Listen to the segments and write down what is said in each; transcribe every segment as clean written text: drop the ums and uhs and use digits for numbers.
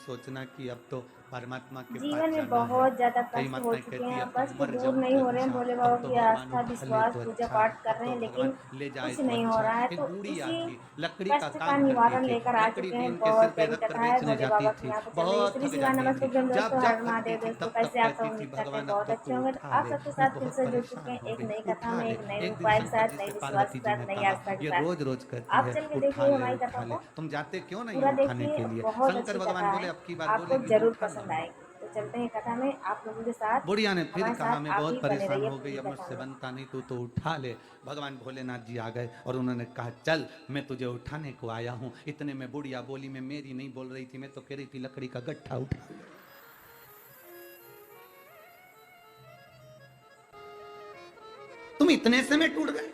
सोचना कि अब तो परमात्मा के पास जीवन में जाना है। बहुत ज़्यादा कई कष्ट हो माताएं चुके कहती है हैं, अब तो कष्ट मर दूर जाऊं नहीं तो हो रहे हैं, अच्छा, भोले अब बाबा तो की भगवान आस्था, उठा ले विश्वास, तो पूजा अच्छा, पाठ कर अब रहे तो हैं, भगवान लेकिन ले जाए कुछ तो नहीं हो अच्छा। रहा है। एक तो बूढ़िया इसी थी, लकड़ी का कष्ट का काम करती निवारण थी, लेकर आ लकड़ी चुके हैं। बीन के सिर बहुत पे बड़ी रख कर कथा है, बेचने भोले जाती बाबा के थी, यहाँ पे चल रही है। बहुत श्री थक शिवाय जाती नमस्ते थी। जय जब दोस्तों, हर जब हर थकती महादेव थी दोस्तों, तब तब कैसे आप सब? कहती थी उम्मीद करते हैं भगवान अब बहुत तो अच्छे तू होंगे। तो उठा आप ले, सबके मैं साथ फिर बहुत से जुड़ चुके परेशान हैं हो एक गई, नई कथा उठा में, ले। एक नए एक दिन उपाय के शंकर साथ, जी नए से विश्वास पार्वती के जी साथ, ने नई कहा, आस्था के ये साथ। रोज रोज कहती आप है चल के उठा देखिए ले हमारी कथा उठा ले, को, तुम जाते क्यों नहीं पूरा हो उठाने देखिए, के लिए? बहुत शंकर अच्छी कथा भगवान बोले है, अब की बार आपको बोलेगी तो जरूर उठा पसंद लाऊंगा। आएगी। तो चलते हैं कथा में, आप लोगों के साथ, बुढ़िया ने फिर हमारे कहा साथ मैं आप बहुत भी बने परेशान रहिए हो गई, पूरी अब कथा मुझसे में। बनता नहीं, तू तो उठा ले। भगवान भोलेनाथ जी आ गए और उन्होंने कहा चल मैं तुझे उठाने को आया हूँ। इतने में बुढ़िया बोली, मैं मेरी नहीं बोल रही थी, मैं तो कह रही थी लकड़ी का गट्ठा उठा ले। तुम इतने से में टूट गए।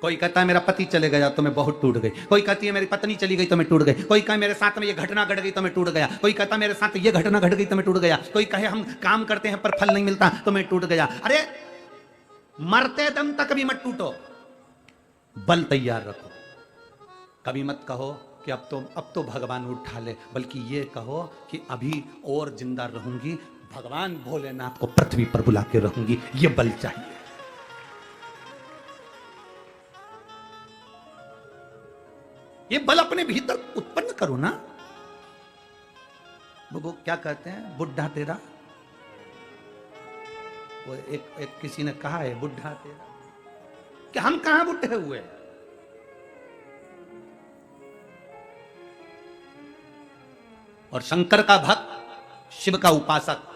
कोई कहता है मेरा पति चले गया तो मैं बहुत टूट गई, कोई कहती है मेरी पत्नी चली गई तो मैं टूट गई, कोई कहे मेरे साथ में ये घटना घट गई तो मैं टूट गया, कोई कहता मेरे साथ ये घटना घट गई तो मैं टूट गया, कोई कहे हम काम करते हैं पर फल नहीं मिलता तो मैं टूट गया। अरे मरते दम तक भी मत टूटो, बल तैयार रखो। कभी मत कहो कि अब तो भगवान उठा ले, बल्कि ये कहो कि अभी और जिंदा रहूंगी, भगवान भोलेनाथ को पृथ्वी पर बुला के रहूंगी। ये बल चाहिए। ये बल अपने भीतर उत्पन्न करो ना। वो क्या कहते हैं, बुढ़ा तेरा, वो एक किसी ने कहा है बुढ़ा तेरा, कि हम कहां बुढ़े हुए। और शंकर का भक्त, शिव का उपासक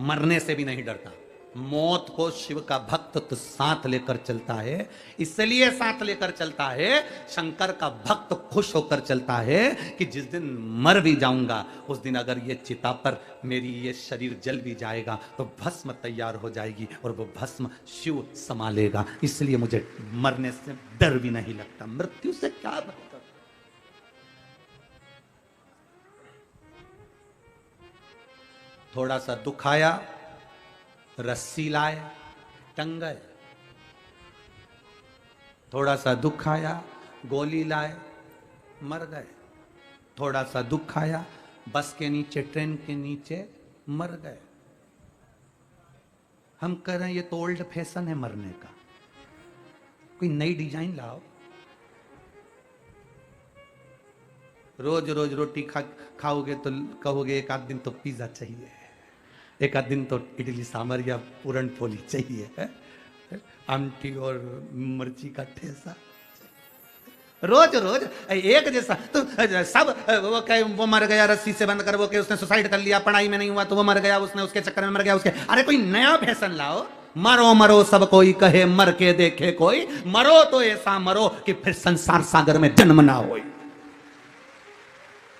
मरने से भी नहीं डरता। मौत को शिव का भक्त तो साथ लेकर चलता है, इसलिए साथ लेकर चलता है। शंकर का भक्त खुश होकर चलता है कि जिस दिन मर भी जाऊंगा उस दिन अगर ये चिता पर मेरी ये शरीर जल भी जाएगा तो भस्म तैयार हो जाएगी और वो भस्म शिव संभालेगा। इसलिए मुझे मरने से डर भी नहीं लगता। मृत्यु से क्या भक्त। थोड़ा सा दुख आया, रस्सी लाए, टंग गए। थोड़ा सा दुख आया, गोली लाए, मर गए। थोड़ा सा दुख आया, बस के नीचे, ट्रेन के नीचे मर गए। हम कह रहे हैं ये तो ओल्ड फैशन है मरने का, कोई नई डिजाइन लाओ। रोज रोज रोटी खाओगे तो कहोगे एक आध दिन तो पिज्जा चाहिए, एक आध दिन तो इडली सांभर या पूरन पोली चाहिए है? आमटी और मिर्ची का ठेसा। रोज रोज एक जैसा तो सब वो कहे वो मर गया रस्सी से बंद कर, वो कहे उसने सुसाइड कर लिया, पढ़ाई में नहीं हुआ तो वो मर गया, उसने उसके चक्कर में मर गया उसके। अरे कोई नया फैशन लाओ। मरो मरो सब कोई कहे, मर के देखे कोई, मरो तो ऐसा मरो कि फिर संसार सागर में जन्म ना हो।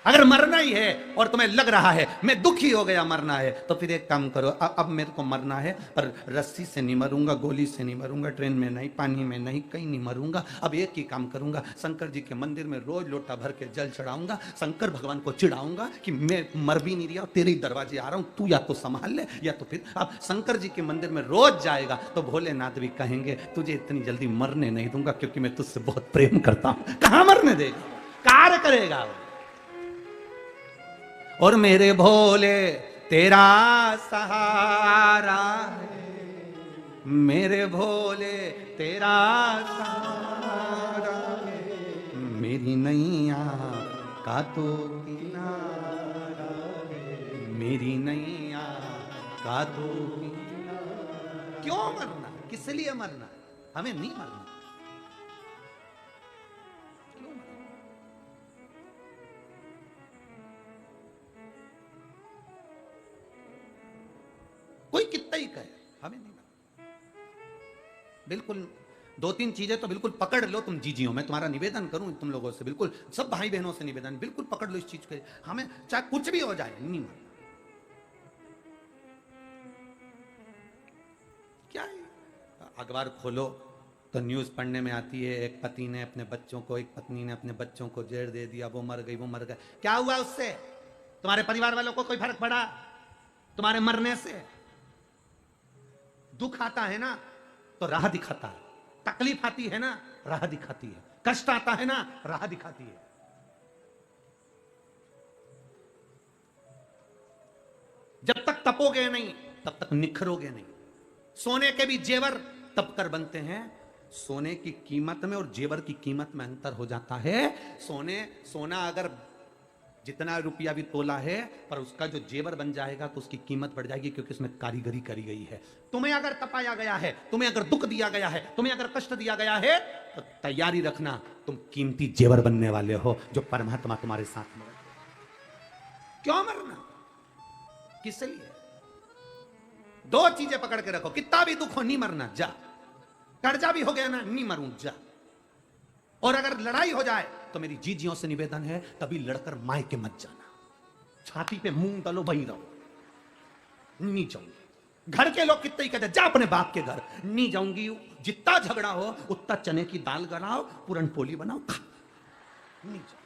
अगर मरना ही है और तुम्हें लग रहा है मैं दुखी हो गया मरना है, तो फिर एक काम करो, अब मेरे को मरना है पर रस्सी से नहीं मरूंगा, गोली से नहीं मरूंगा, ट्रेन में नहीं, पानी में नहीं, कहीं नहीं मरूंगा। अब एक ही काम करूंगा, शंकर जी के मंदिर में रोज लोटा भर के जल चढ़ाऊंगा, शंकर भगवान को चिढ़ाऊंगा कि मैं मर भी नहीं रहा, तेरे ही दरवाजे आ रहा हूं, तू या तो संभाल ले या तो फिर। अब शंकर जी के मंदिर में रोज जाएगा तो भोलेनाथ भी कहेंगे तुझे इतनी जल्दी मरने नहीं दूंगा क्योंकि मैं तुझसे बहुत प्रेम करता हूं। कहां मरने देगा, कार्य करेगा वो। और मेरे भोले तेरा सहारा है, मेरे भोले तेरा सहारा है, मेरी नैया का तो किनारा है, मेरी नैया का तो किनारा। क्यों मरना, किस लिए मरना, हमें नहीं मरना। कोई कितना ही कहे, हमें नहीं मालूम। बिल्कुल दो तीन चीजें तो बिल्कुल पकड़ लो तुम जीजियो, मैं तुम्हारा निवेदन करूं तुम लोगों से, बिल्कुल सब भाई बहनों से निवेदन, बिल्कुल पकड़ लो इस चीज के, हमें चाहे कुछ भी हो जाए नहीं मानना। क्या है, अखबार खोलो तो न्यूज पढ़ने में आती है एक पति ने अपने बच्चों को, एक पत्नी ने अपने बच्चों को जहर दे दिया, वो मर गई, वो मर गए। क्या हुआ उससे, तुम्हारे परिवार वालों को कोई फर्क पड़ा तुम्हारे मरने से? दुख आता है ना तो राह दिखाता है, तकलीफ आती है ना राह दिखाती है, कष्ट आता है ना राह दिखाती है। जब तक तपोगे नहीं तब तक निखरोगे नहीं। सोने के भी जेवर तप कर बनते हैं। सोने की कीमत में और जेवर की कीमत में अंतर हो जाता है। सोना अगर जितना रुपया भी तोला है, पर उसका जो जेवर बन जाएगा तो उसकी कीमत बढ़ जाएगी, क्योंकि उसमें कारीगरी करी गई है। तुम्हें अगर तपाया गया है, तुम्हें अगर दुख दिया गया है, तुम्हें अगर कष्ट दिया गया है, तो तैयारी रखना, तुम कीमती जेवर बनने वाले हो, जो परमात्मा तुम्हारे साथ में। क्यों मरना? किस लिए? दो चीजें पकड़ के रखो, कितना भी दुख हो नहीं मरना, जा। कर्जा भी हो गया ना, नहीं मरूं, जा। और अगर लड़ाई हो जाए तो मेरी जीजियों से निवेदन है, तभी लड़कर मायके मत जाना। छाती पे मूंग डालो, वहीं रहो। नहीं जाऊंगी। घर के लोग कितने ही कहते, जा अपने बाप के घर। नहीं जाऊंगी। जितना झगड़ा हो उतना चने की दाल गलाओ, पूरन पोली बनाओ, खा। नहीं जाऊंगी।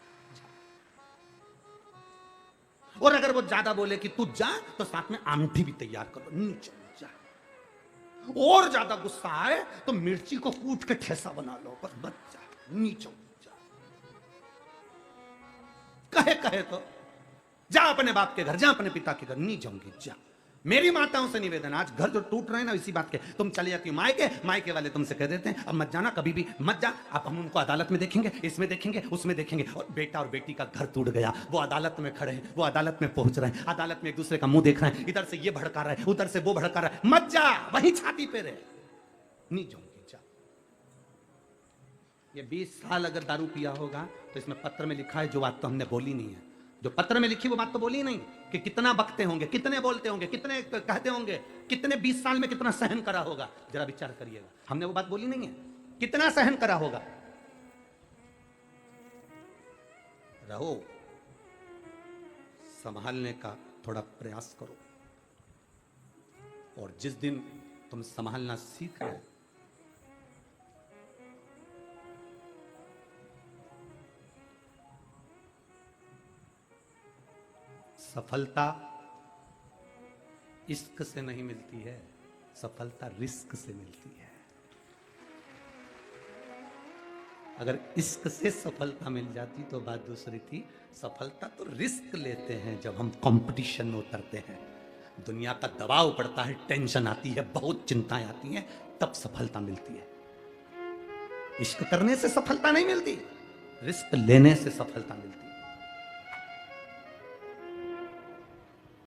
और अगर वो ज्यादा बोले कि तू जा, तो साथ में आमठी भी तैयार करो। नहीं जा। और ज्यादा गुस्सा आए तो मिर्ची को कूट के ठेसा बना लो, बस बच जा। नहीं जा। कहे तो जा अपने बाप के घर, जा अपने पिता के घर। नहीं जाऊंगी, जा। मेरी माताओं से निवेदन, आज घर जो टूट रहे हैं ना, इसी बात के। तुम चले जाती हो मायके वाले तुमसे कह देते हैं अब मत जाना, कभी भी मत जा। अब हम उनको अदालत में देखेंगे, इसमें देखेंगे, उसमें देखेंगे। और बेटा और बेटी का घर टूट गया, वो अदालत में खड़े हैं, वो अदालत में पहुंच रहे हैं, अदालत में एक दूसरे का मुंह देख रहे हैं, इधर से ये भड़का रहा है, उधर से वो भड़का रहा है। मत जा, वही छाती पे रहे। नहीं जाऊंगी, जा। ये 20 साल अगर दारू पिया होगा तो इसमें पत्र में लिखा है जो बात तो हमने बोली नहीं है। जो पत्र में लिखी वो बात तो बोली नहीं, कि कितना बकते होंगे, कितने बोलते होंगे, कितने कहते होंगे, कितने 20 साल में कितना सहन करा होगा। जरा विचार करिएगा, हमने वो बात बोली नहीं है। कितना सहन करा होगा। रहो, संभालने का थोड़ा प्रयास करो। और जिस दिन तुम संभालना सीख गए, सफलता इश्क से नहीं मिलती है, सफलता रिस्क से मिलती है। अगर इश्क से सफलता मिल जाती तो बात दूसरी थी। सफलता तो रिस्क लेते हैं जब हम कंपटीशन में उतरते हैं, दुनिया का दबाव पड़ता है, टेंशन आती है, बहुत चिंताएं आती हैं, तब सफलता मिलती है। इश्क करने से सफलता नहीं मिलती, रिस्क लेने से सफलता मिलती है।